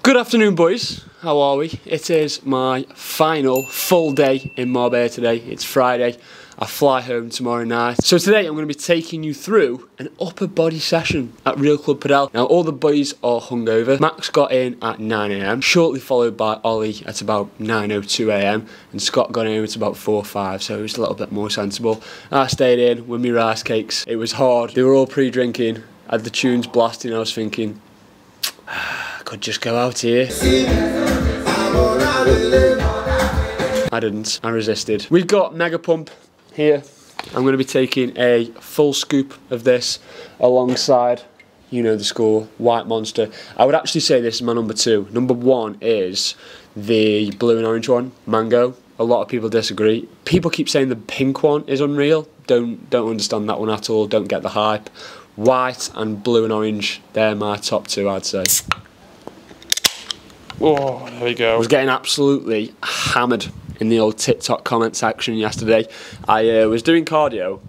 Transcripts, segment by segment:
Good afternoon, boys. How are we? It is my final full day in Marbella today. It's Friday. I fly home tomorrow night. So today I'm going to be taking you through an upper body session at Real Club Padel. Now all the boys are hungover. Max got in at 9 AM, shortly followed by Ollie at about 9:02 AM, and Scott got in at about 4 or 5, so it was a little bit more sensible. I stayed in with my rice cakes. It was hard. They were all pre-drinking. I had the tunes blasting. I was thinking, I could just go out here. I didn't. I resisted. We've got Mega Pump here. I'm going to be taking a full scoop of this alongside, you know the score, White Monster. I would actually say this is my number 2. Number 1 is the blue and orange one, Mango. A lot of people disagree. People keep saying the pink one is unreal. Don't understand that one at all. Don't get the hype. White and blue and orange, they're my top 2, I'd say. Oh, there we go. I was getting absolutely hammered in the old TikTok comment section yesterday. I was doing cardio.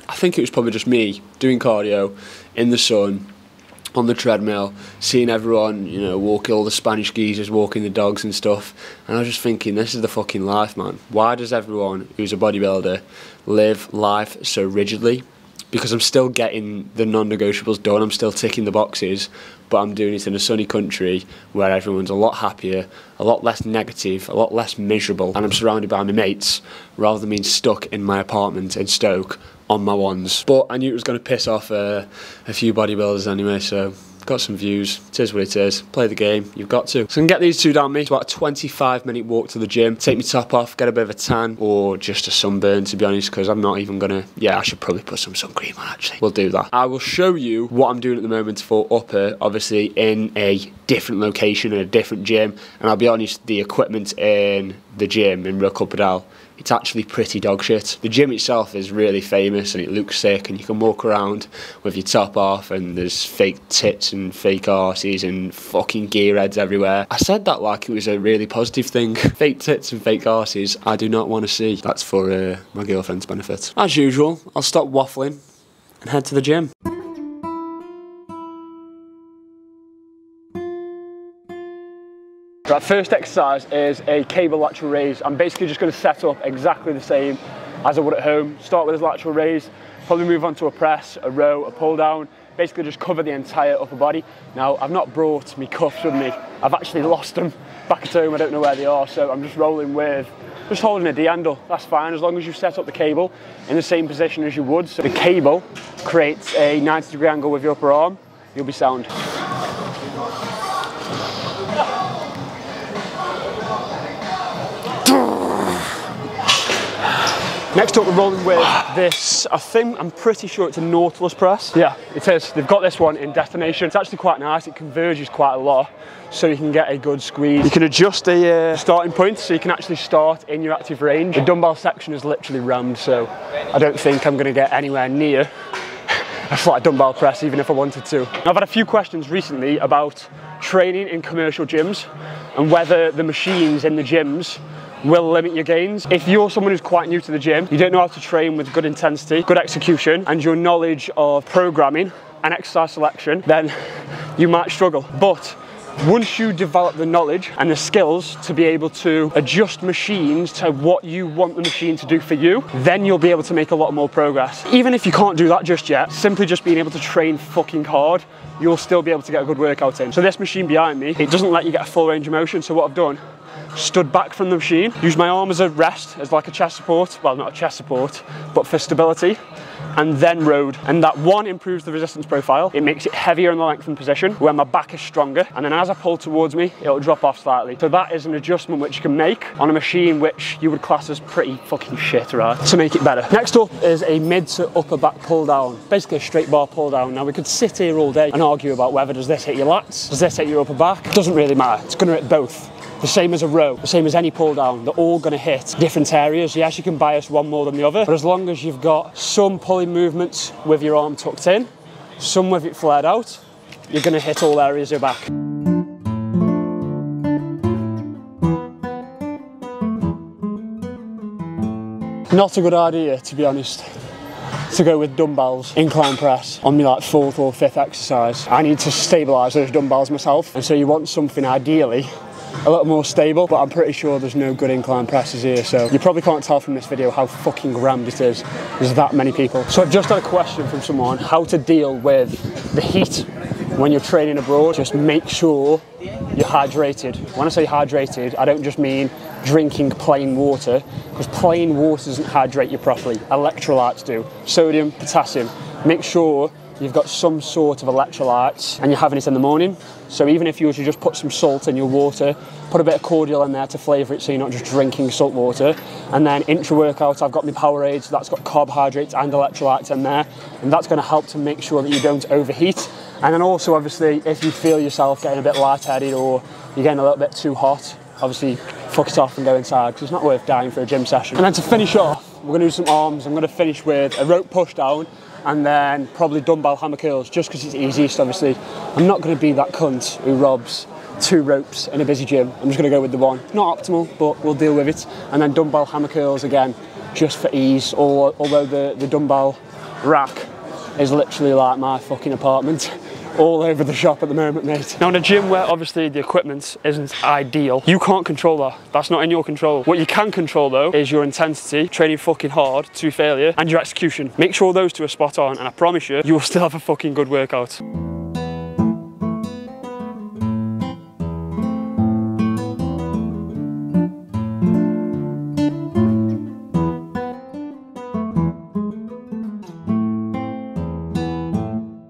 I think it was probably just me doing cardio in the sun on the treadmill, seeing everyone, you know, walking, all the Spanish geezers walking the dogs and stuff, and I was just thinking, this is the fucking life, man. Why does everyone who's a bodybuilder live life so rigidly? Because I'm still getting the non-negotiables done, I'm still ticking the boxes, but I'm doing it in a sunny country where everyone's a lot happier, a lot less negative, a lot less miserable, and I'm surrounded by my mates rather than being stuck in my apartment in Stoke on my ones. But I knew it was going to piss off a few bodybuilders anyway, so got some views. It is what it is. Play the game. You've got to. So I can get these two down me. It's about a 25-minute walk to the gym. Take my top off, get a bit of a tan, or just a sunburn, to be honest, because I'm not even going to... Yeah, I should probably put some sun cream on, actually. We'll do that. I will show you what I'm doing at the moment for upper, obviously in a different location, in a different gym. And I'll be honest, the equipment in the gym in Real Club Padel, it's actually pretty dog shit. The gym itself is really famous and it looks sick, and you can walk around with your top off and there's fake tits and fake arses and fucking gear heads everywhere. I said that like it was a really positive thing. Fake tits and fake arses, I do not want to see. That's for my girlfriend's benefit. As usual, I'll stop waffling and head to the gym. Right, first exercise is a cable lateral raise. I'm basically just going to set up exactly the same as I would at home. Start with a lateral raise, probably move on to a press, a row, a pull down, basically just cover the entire upper body. Now, I've not brought my cuffs with me. I've actually lost them back at home. I don't know where they are, so I'm just rolling with, just holding a D-handle. That's fine, as long as you set up the cable in the same position as you would. So the cable creates a 90-degree angle with your upper arm, you'll be sound. Next up, we're rolling with this, I'm pretty sure it's a Nautilus press. Yeah, it is. They've got this one in destination. It's actually quite nice. It converges quite a lot, so you can get a good squeeze. You can adjust the starting point, so you can actually start in your active range. The dumbbell section is literally rammed, so I don't think I'm going to get anywhere near a flat dumbbell press, even if I wanted to. I've had a few questions recently about training in commercial gyms and whether the machines in the gyms will limit your gains. If you're someone who's quite new to the gym, you don't know how to train with good intensity, good execution, and your knowledge of programming and exercise selection, then you might struggle. But once you develop the knowledge and the skills to be able to adjust machines to what you want the machine to do for you, then you'll be able to make a lot more progress. Even if you can't do that just yet, simply just being able to train fucking hard, you'll still be able to get a good workout in. So this machine behind me, it doesn't let you get a full range of motion, so what I've done, stood back from the machine, used my arm as a rest, as like a chest support, well, not a chest support, but for stability, and then rode. And that one improves the resistance profile. It makes it heavier in the lengthened position where my back is stronger, and then as I pull towards me, it'll drop off slightly. So that is an adjustment which you can make on a machine which you would class as pretty fucking shit, right, to make it better. Next up is a mid to upper back pull down, basically a straight bar pull down. Now we could sit here all day and argue about whether does this hit your lats, does this hit your upper back. It doesn't really matter, it's gonna hit both. The same as a row, the same as any pull down, they're all going to hit different areas. Yes, you can bias one more than the other, but as long as you've got some pulling movements with your arm tucked in, some with it flared out, you're going to hit all areas of your back. Not a good idea, to be honest. to go with dumbbells, incline press, on my like 4th or 5th exercise. I need to stabilise those dumbbells myself, and so you want something ideally a little more stable, but I'm pretty sure there's no good incline presses here, so you probably can't tell from this video how fucking rammed it is. There's that many people. So I've just had a question from someone, how to deal with the heat when you're training abroad. Just make sure you're hydrated. When I say hydrated, I don't just mean drinking plain water, because plain water doesn't hydrate you properly. Electrolytes do. Sodium, potassium. Make sure you've got some sort of electrolytes and you're having it in the morning. So even if you were to just put some salt in your water, put a bit of cordial in there to flavour it so you're not just drinking salt water. And then intra-workout, I've got my Powerade, so that's got carbohydrates and electrolytes in there. And that's going to help to make sure that you don't overheat. And then also, obviously, if you feel yourself getting a bit lightheaded or you're getting a little bit too hot, obviously fuck it off and go inside, because it's not worth dying for a gym session. And then to finish off, we're going to do some arms. I'm going to finish with a rope push down and then probably dumbbell hammer curls, just because it's easiest, obviously. I'm not going to be that cunt who robs 2 ropes in a busy gym. I'm just going to go with the one. Not optimal, but we'll deal with it. And then dumbbell hammer curls again, just for ease, although the dumbbell rack is literally like my fucking apartment. All over the shop at the moment, mate. Now in a gym where obviously the equipment isn't ideal, you can't control that. That's not in your control. What you can control though is your intensity, training fucking hard to failure, and your execution. Make sure those 2 are spot on, and I promise you, you will still have a fucking good workout.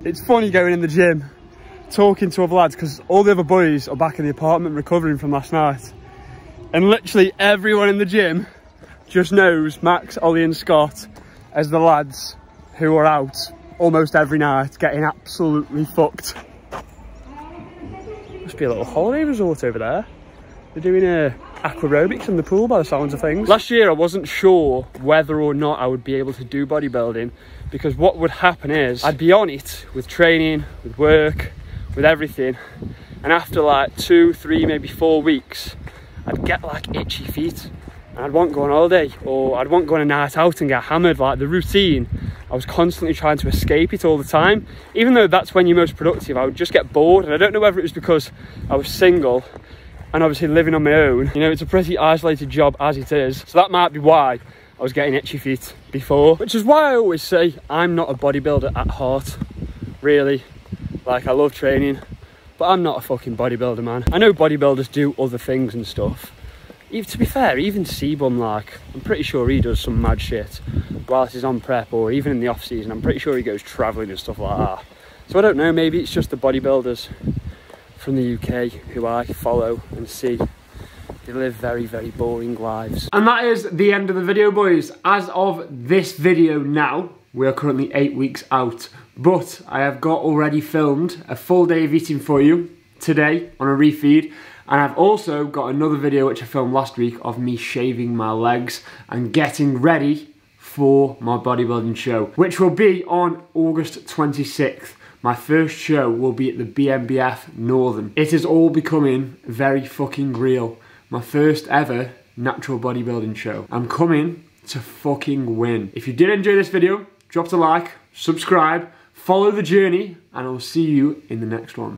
It's funny going in the gym, talking to other lads, because all the other boys are back in the apartment recovering from last night. And literally everyone in the gym just knows Max, Ollie and Scott as the lads who are out almost every night getting absolutely fucked. Must be a little holiday resort over there. They're doing aquarobics in the pool by the sounds of things. Last year I wasn't sure whether or not I would be able to do bodybuilding, because what would happen is I'd be on it with training, with work, with everything, and after like 2, 3, maybe 4 weeks, I'd get like itchy feet and I'd want to go on holiday, or I'd want to go on a night out and get hammered. Like the routine, I was constantly trying to escape it all the time. Even though that's when you're most productive, I would just get bored. And I don't know whether it was because I was single and obviously living on my own. You know, it's a pretty isolated job as it is. So that might be why I was getting itchy feet before. Which is why I always say I'm not a bodybuilder at heart, really. Like, I love training, but I'm not a fucking bodybuilder, man. I know bodybuilders do other things and stuff. To be fair, even Sebum, like, I'm pretty sure he does some mad shit whilst he's on prep, or even in the off season. I'm pretty sure he goes travelling and stuff like that. So I don't know, maybe it's just the bodybuilders from the UK who I follow and see. They live very, very boring lives. And that is the end of the video, boys. As of this video now, we are currently 8 weeks out, but I have got already filmed a full day of eating for you today on a refeed. And I've also got another video which I filmed last week of me shaving my legs and getting ready for my bodybuilding show, which will be on August 26th. My first show will be at the BMBF Northern. It is all becoming very fucking real. My first ever natural bodybuilding show. I'm coming to fucking win. If you did enjoy this video, drop a like, subscribe, follow the journey, and I'll see you in the next one.